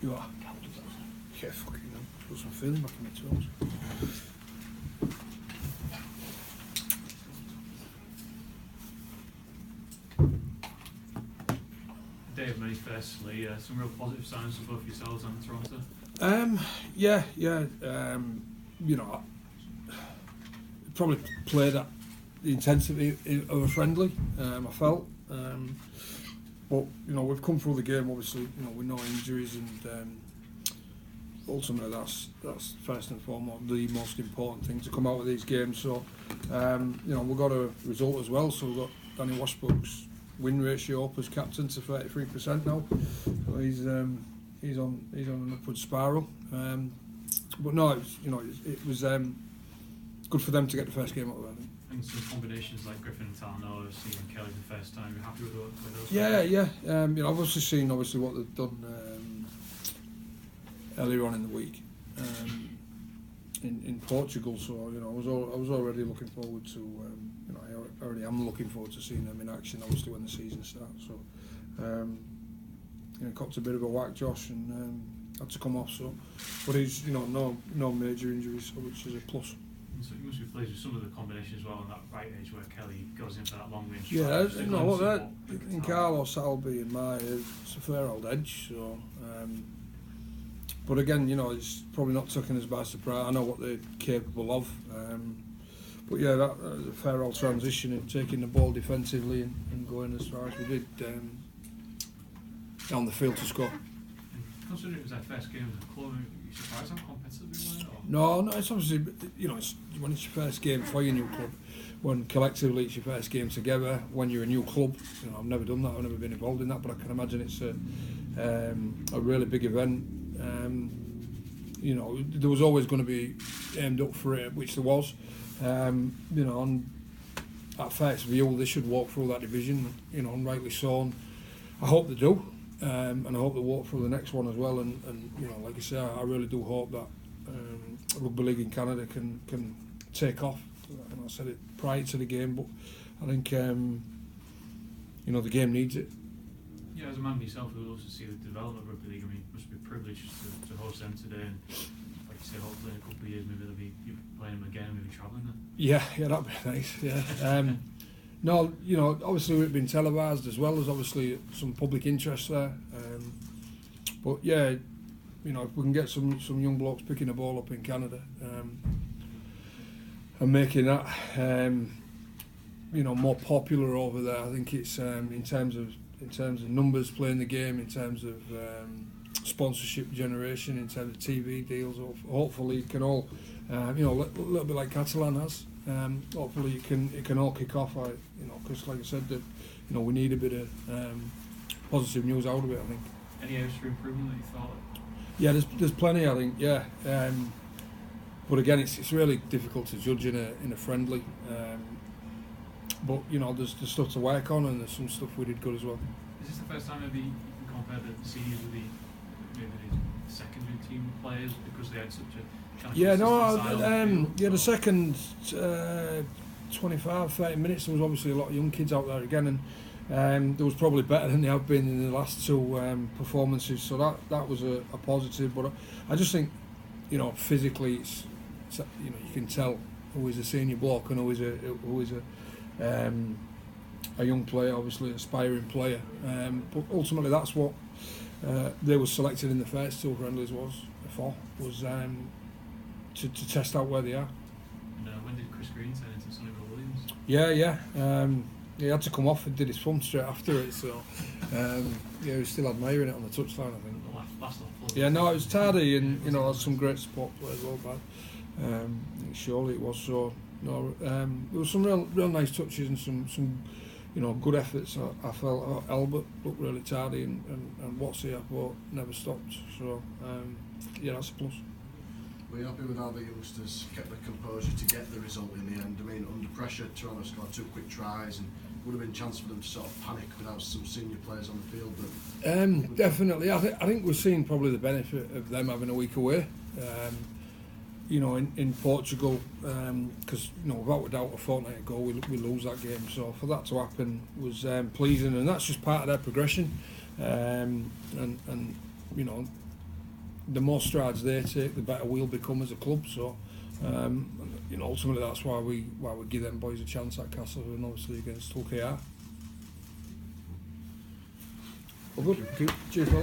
You are? Yeah, fucking hell. Put some feeling back in my toes. Day of many firstly, some real positive signs for both yourselves and Toronto. Yeah. You know, probably played at the intensity of a friendly. I felt, but you know, we've come through the game. Obviously, you know, with no injuries, and ultimately that's first and foremost the most important thing to come out of these games. So, you know, we've got a result as well. So we've got Danny Washbrook's win ratio up as captain to 33% now. So he's on an upward spiral. But no, it was good for them to get the first game out of it, I think. And some combinations like Griffin and Talanoa, seeing Kelly the first time, you're happy with those? Yeah. You know, I've also seen what they've done earlier on in the week in Portugal. So you know, I was already looking forward to you know, I already am looking forward to seeing them in action. Obviously, when the season starts. So you know, copped a bit of a whack, Josh, and had to come off. So, but he's, you know, no major injuries, so which is a plus. So you must be pleased with some of the combinations as well on that right edge where Kelly goes in for that long range. Yeah, you know what, that in Carlos Albi and Maya, it's a fair old edge. So, but again, you know, it's probably not taking us by surprise. I know what they're capable of. But yeah, that a fair old transition in taking the ball defensively and going as far as we did down the field to score. Considering it was their first game as a club, are you surprised how competitive they were? No, it's obviously, you know, when it's your first game for your new club, when collectively it's your first game together, when you're a new club. You know, I've never done that, I've never been involved in that, but I can imagine it's a really big event. You know, there was always going to be aimed up for it, which there was. You know, and at first view, they should walk through that division, you know, and rightly so. And I hope they do, and I hope they walk through the next one as well. And you know, like I say, I really do hope that rugby league in Canada can take off. And I said it prior to the game, but I think you know, the game needs it. Yeah, as a man myself who loves to see the development of rugby league, I mean, it must be a privilege to host them today. And like you say, hopefully in a couple of years, maybe they'll be playing them again, maybe travelling them. Yeah, that'd be nice. Yeah. No, you know, obviously we've been televised as well. There's obviously some public interest there. But yeah, you know, if we can get some young blokes picking the ball up in Canada and making that you know, more popular over there, I think it's in terms of numbers playing the game, in terms of sponsorship generation, in terms of TV deals. Hopefully it can all, you know, a little bit like Catalan has. Hopefully it can all kick off. You know, because like I said, that, you know, we need a bit of positive news out of it, I think. Any areas for improvement that you thought? Yeah, there's plenty, I think. Yeah, but again, it's really difficult to judge in a friendly. But you know, there's stuff to work on, and there's some stuff we did good as well. Is this the first time maybe you can compare the seniors with the secondary team players, because they had such a kind of the second 25-30 minutes there was obviously a lot of young kids out there again, and there was probably better than they have been in the last two performances, so that was a positive. But I just think, you know, physically it's you know, you can tell who is a senior bloke and who is a young player, obviously aspiring player, but ultimately that's what they were selected in the first two friendlies was to test out where they are. And when did Chris Green turn into Sonny Williams? Yeah. He had to come off and did his thumb straight after it, so yeah, he was still admiring it on the touchline, I think. Yeah, no, it was tardy, and you know, had some great support players as well, but surely it was. So no, there was some real nice touches and some you know, good efforts. I felt Albert looked really tardy, and Watsy, I thought, never stopped. So yeah, that's a plus. Were you happy with how the youngsters kept the composure to get the result in the end? I mean, under pressure, Toronto scored 2 quick tries, and would have been a chance for them to sort of panic without some senior players on the field. But definitely, I think we're seeing probably the benefit of them having a week away. You know, in Portugal, because you know, without a doubt, a fortnight ago we lose that game. So for that to happen was pleasing, and that's just part of their progression. And you know, the more strides they take, the better we'll become as a club. So, you know, ultimately that's why we give them boys a chance at Castle and obviously against Hull KR. Well, good. Cheers, Paul.